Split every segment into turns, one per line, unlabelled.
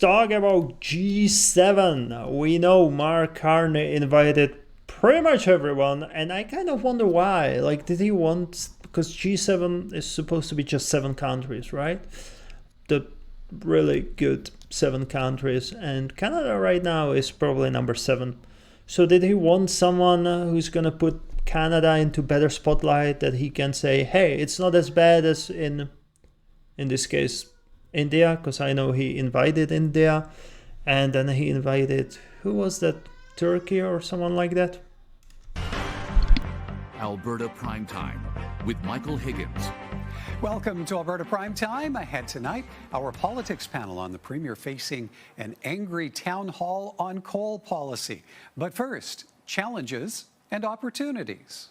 Talk about G7. We know Mark Carney invited pretty much everyone, and I kind of wonder why. Like, did he want, because G7 is supposed to be just 7 countries, right? The really good 7 countries, and Canada right now is probably number 7. So did he want someone who's gonna put Canada into better spotlight, that he can say, hey, it's not as bad as in this case India, because I know he invited India, and then he invited, who was that, Turkey or someone like that?
Alberta Primetime with Michael Higgins.
Welcome to Alberta Primetime. Ahead tonight, our politics panel on the Premier facing an angry town hall on coal policy. But first, challenges and opportunities.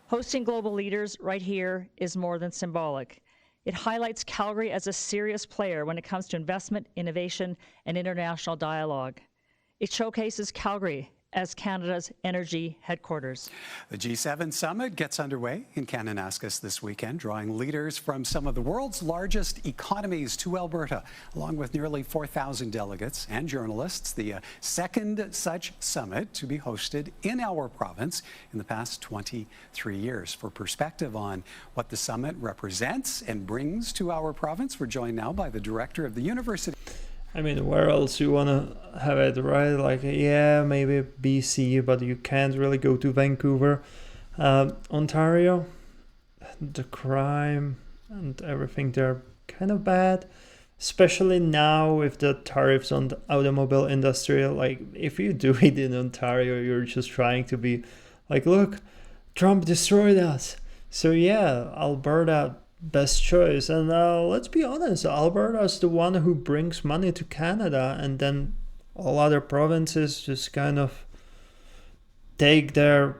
Hosting global leaders right here is more than symbolic. It highlights Calgary as a serious player when it comes to investment, innovation, and international dialogue. It showcases Calgary as Canada's energy headquarters.
The G7 summit gets underway in Kananaskis this weekend, drawing leaders from some of the world's largest economies to Alberta, along with nearly 4,000 delegates and journalists. The second such summit to be hosted in our province in the past 23 years. For perspective on what the summit represents and brings to our province, we're joined now by the director of the university.
I mean, where else you want to have it, right? Like, yeah, maybe BC, but you can't really go to Vancouver. Ontario, the crime and everything there kind of bad, especially now with the tariffs on the automobile industry. Like, if you do it in Ontario, you're just trying to be like, look, Trump destroyed us. So yeah, Alberta, best choice. And let's be honest, Alberta is the one who brings money to Canada, and then all other provinces just kind of take their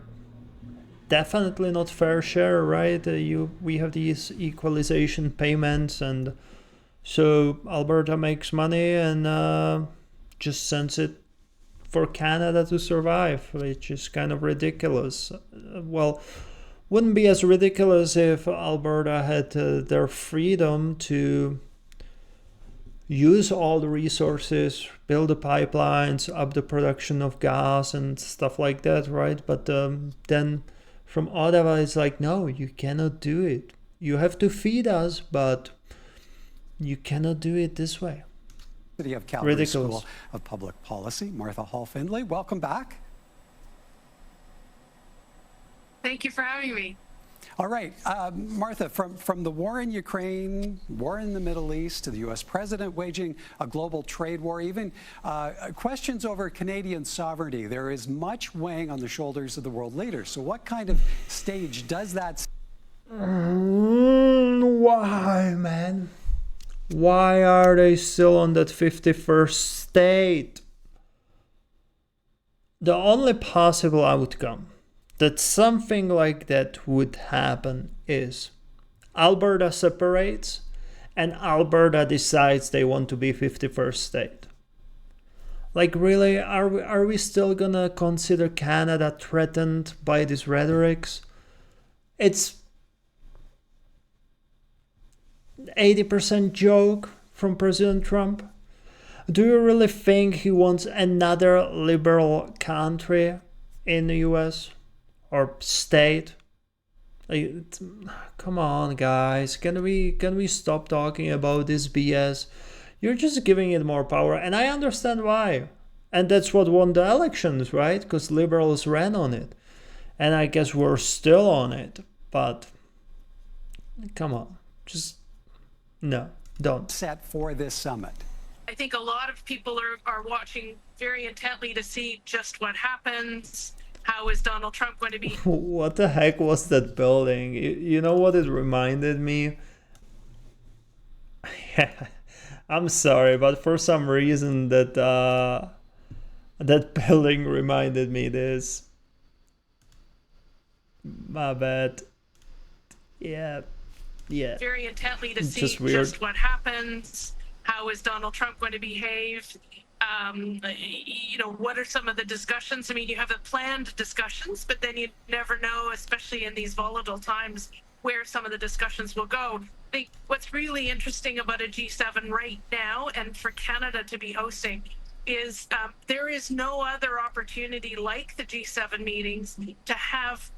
definitely not fair share, right? We have these equalization payments, and so Alberta makes money and just sends it for Canada to survive, which is kind of ridiculous. Well, wouldn't be as ridiculous if Alberta had their freedom to use all the resources, build the pipelines, up the production of gas and stuff like that, right? But then from Ottawa, it's like, no, you cannot do it. You have to feed us, but you cannot do it this way.
City of Calgary
Ridiculous.
School of Public Policy, Martha Hall-Findlay, welcome back.
Thank you for having me.
All right, Martha, from the war in Ukraine, war in the Middle East, to the U.S. president waging a global trade war, even questions over Canadian sovereignty, there is much weighing on the shoulders of the world leaders. So what kind of stage does that?
Why, man? Why are they still on that 51st state? The only possible outcome that something like that would happen is Alberta separates and Alberta decides they want to be 51st state. Like, really, are we still gonna consider Canada threatened by these rhetorics? It's 80% joke from President Trump. Do you really think he wants another liberal country in the US? Or state? Like, come on, guys, can we stop talking about this BS? You're just giving it more power, and I understand why. And that's what won the elections, right? Because liberals ran on it, and I guess we're still on it. But come on, just no, don't.
Set for this summit.
I think a lot of people are watching very intently to see just what happens. How is Donald Trump going to be?
What the heck was that building? You know what it reminded me? I'm sorry, but for some reason that building reminded me this. My bad. Yeah.
Very intently to see
just
what happens. How is Donald Trump going to behave? What are some of the discussions? I mean, you have planned discussions, but then you never know, especially in these volatile times, where some of the discussions will go. I think what's really interesting about a G7 right now, and for Canada to be hosting, is there is no other opportunity like the G7 meetings to have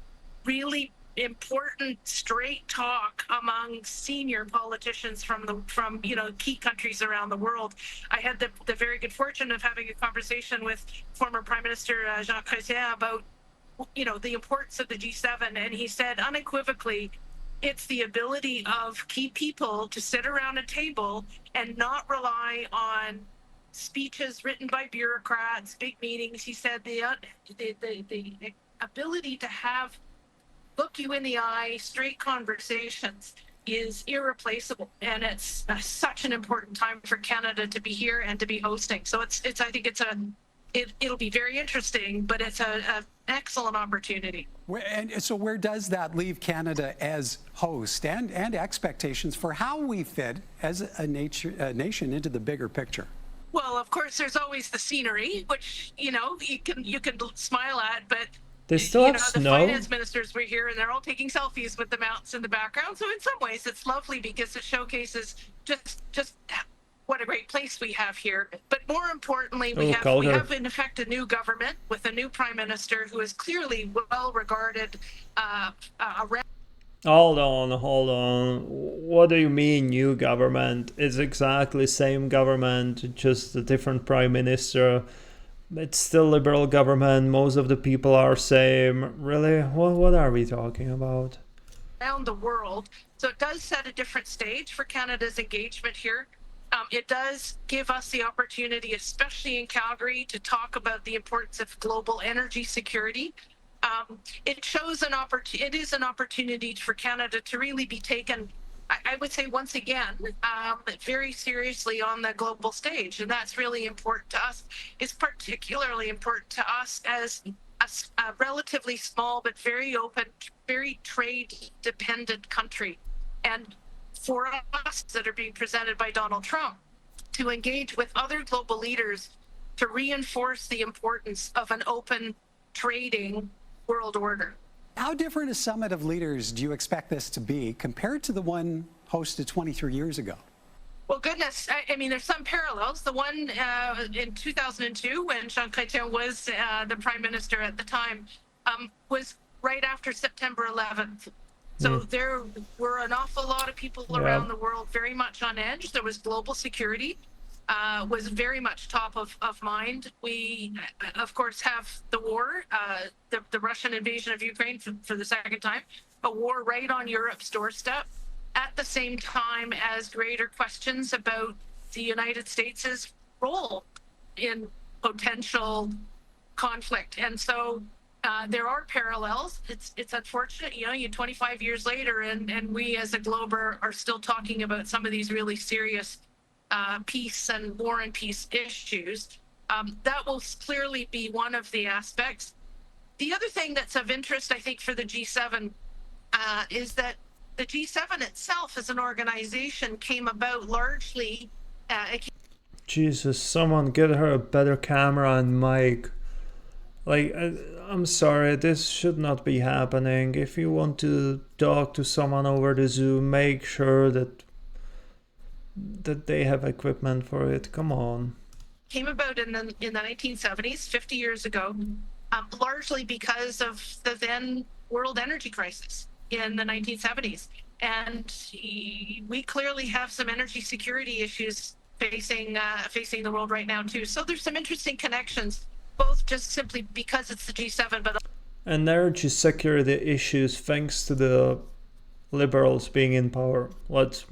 really important straight talk among senior politicians from key countries around the world. I had the very good fortune of having a conversation with former Prime Minister Jean Chrétien about the importance of the G7, and he said unequivocally, it's the ability of key people to sit around a table and not rely on speeches written by bureaucrats, big meetings. He said the ability to have look you in the eye, straight conversations is irreplaceable, and it's such an important time for Canada to be here and to be hosting. So I think it'll be very interesting, but it's an excellent opportunity.
And so where does that leave Canada as host and expectations for how we fit as a nation into the bigger picture?
Well, of course, there's always the scenery, which you can smile at, but
they still have
the
snow.
finance ministers were here, and they're all taking selfies with the mountains in the background. So in some ways, it's lovely because it showcases just what a great place we have here. But more importantly, we have in effect a new government with a new prime minister who is clearly well regarded around.
Hold on. What do you mean new government? It's exactly same government, just a different prime minister. It's still Liberal government. Most of the people are same. Really? What are we talking about?
Around the world. So it does set a different stage for Canada's engagement here. It does give us the opportunity, especially in Calgary, to talk about the importance of global energy security. It shows it is an opportunity for Canada to really be taken, I would say once again, very seriously on the global stage. And that's really important to us. It's particularly important to us as a relatively small but very open, very trade-dependent country. And for us that are being presented by Donald Trump to engage with other global leaders to reinforce the importance of an open trading world order.
How different a summit of leaders do you expect this to be compared to the one hosted 23 years ago?
Well, goodness, I mean, there's some parallels. The one in 2002, when Jean Chrétien was the prime minister at the time, was right after September 11th. So there were an awful lot of people around the world very much on edge. There was global security, was very much top of mind. We, of course, have the war, the Russian invasion of Ukraine for the second time, a war right on Europe's doorstep, at the same time as greater questions about the United States' role in potential conflict. And so there are parallels. It's unfortunate, you 25 years later, and we as a globe are still talking about some of these really serious peace and war and peace issues. That will clearly be one of the aspects. The other thing that's of interest, I think, for the G7 is that the G7 itself as an organization came about largely.
Jesus, someone get her a better camera and mic. Like, I'm sorry, this should not be happening. If you want to talk to someone over the Zoom, make sure that they have equipment for it. Come on.
Came about in the 1970s, 50 years ago, largely because of the then world energy crisis in the 1970s. And we clearly have some energy security issues facing the world right now too. So there's some interesting connections, both just simply because it's the G7, but
energy security issues thanks to the Liberals being in power. Let's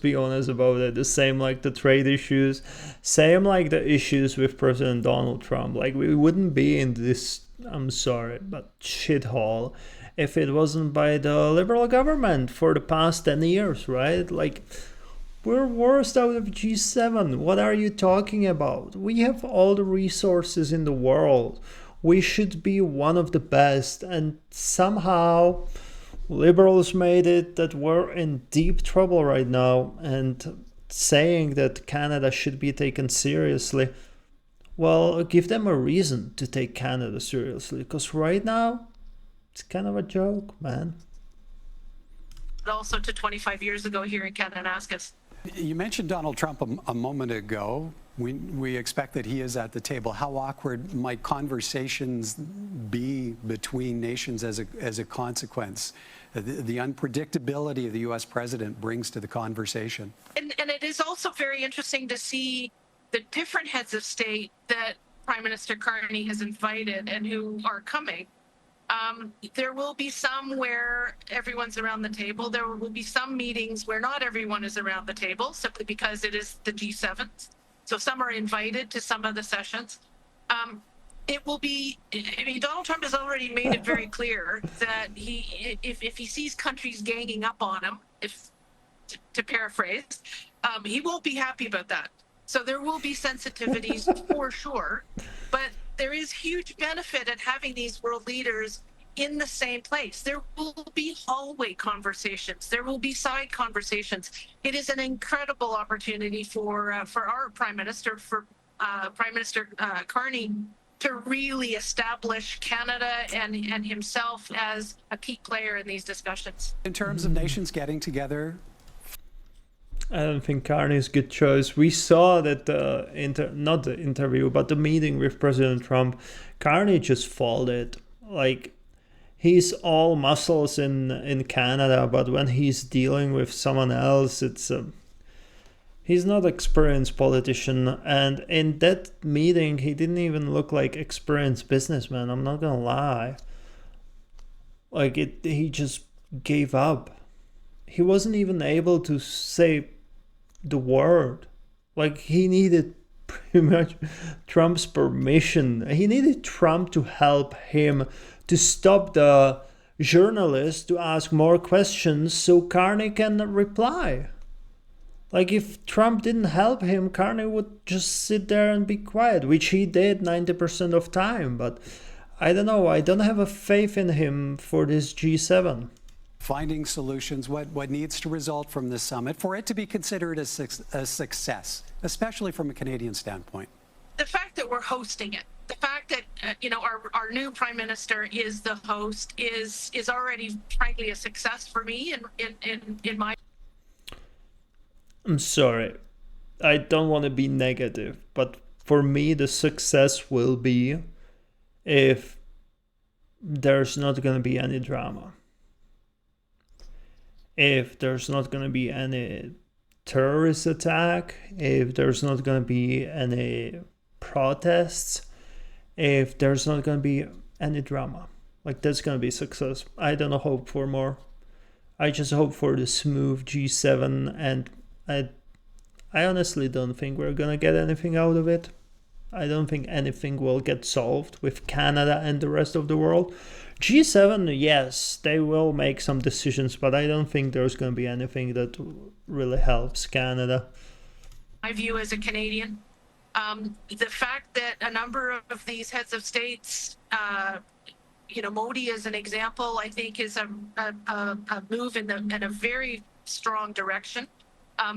be honest about it. The same like the trade issues, same like the issues with President Donald Trump. Like, we wouldn't be in this, I'm sorry, but shithole if it wasn't by the Liberal government for the past 10 years, right? Like, we're worst out of G7. What are you talking about? We have all the resources in the world. We should be one of the best, and somehow Liberals made it that we're in deep trouble right now, and saying that Canada should be taken seriously, well, give them a reason to take Canada seriously, because right now it's kind of a joke, man.
also to 25 years ago here in Kananaskis.
You mentioned Donald Trump a moment ago. We expect that he is at the table. How awkward might conversations be between nations as a consequence? The unpredictability of the U.S. president brings to the conversation.
And it is also very interesting to see the different heads of state that Prime Minister Carney has invited and who are coming. There will be some where everyone's around the table. There will be some meetings where not everyone is around the table, simply because it is the G7. So some are invited to some of the sessions. It will be, I mean, Donald Trump has already made it very clear that if he sees countries ganging up on him, to paraphrase, he won't be happy about that. So there will be sensitivities for sure, but there is huge benefit in having these world leaders in the same place. There will be hallway conversations. There will be side conversations. It is an incredible opportunity for our Prime Minister, Prime Minister Carney, to really establish Canada and himself as a key player in these discussions.
In terms of nations getting together,
I don't think Carney is a good choice. We saw that not the interview, but the meeting with President Trump, Carney just folded. Like, he's all muscles in Canada, but when he's dealing with someone else, he's not an experienced politician. And in that meeting, he didn't even look like experienced businessman. I'm not gonna lie. Like, he just gave up. He wasn't even able to say the word. Like, he needed pretty much Trump's permission. He needed Trump to help him to stop the journalists to ask more questions so Carney can reply. Like, if Trump didn't help him, Carney would just sit there and be quiet, which he did 90% of time. But I don't know. I don't have a faith in him for this G7.
Finding solutions, what needs to result from this summit for it to be considered a success, especially from a Canadian standpoint?
The fact that we're hosting it, the fact that our new Prime Minister is the host is already, frankly, a success for me in my.
I'm sorry, I don't want to be negative, but for me the success will be if there's not going to be any drama. If there's not going to be any terrorist attack, if there's not going to be any protests, if there's not going to be any drama, like, that's going to be success. I don't hope for more. I just hope for the smooth G7, and I honestly don't think we're going to get anything out of it. I don't think anything will get solved with Canada and the rest of the world. G7, yes, they will make some decisions, but I don't think there's going to be anything that really helps Canada.
My view as a Canadian, the fact that a number of these heads of states, Modi as an example, I think is a move in a very strong direction.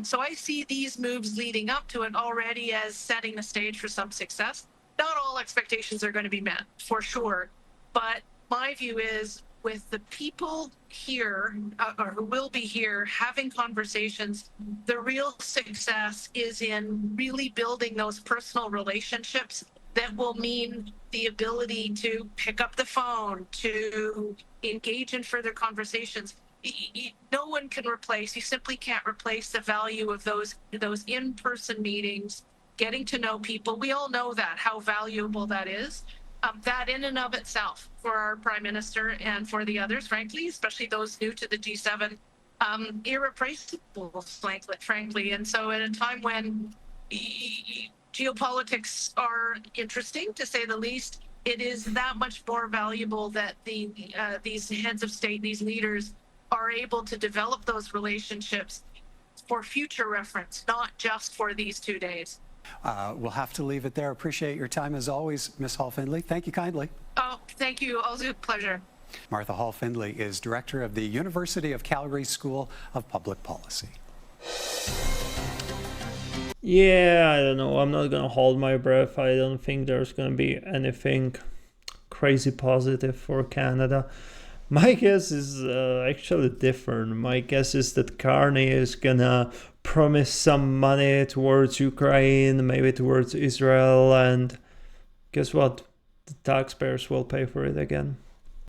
So I see these moves leading up to it already as setting the stage for some success. Not all expectations are going to be met, for sure, but my view is, with the people here, or who will be here, having conversations, the real success is in really building those personal relationships that will mean the ability to pick up the phone, to engage in further conversations. No one can replace, you simply can't replace the value of those in-person meetings, getting to know people. We all know that, how valuable that is. That in and of itself, for our Prime Minister and for the others, frankly, especially those new to the G7, irreplaceable, frankly. And so at a time when geopolitics are interesting, to say the least, it is that much more valuable that these heads of state, these leaders, are able to develop those relationships for future reference, not just for these 2 days.
We'll have to leave it there. Appreciate your time as always, Ms. Hall-Findlay. Thank you kindly.
Oh, thank you. Always a pleasure.
Martha Hall-Findlay is director of the University of Calgary School of Public Policy.
Yeah, I don't know. I'm not going to hold my breath. I don't think there's going to be anything crazy positive for Canada. My guess is actually different. My guess is that Carney is gonna promise some money towards Ukraine, maybe towards Israel, and guess what? The taxpayers will pay for it again.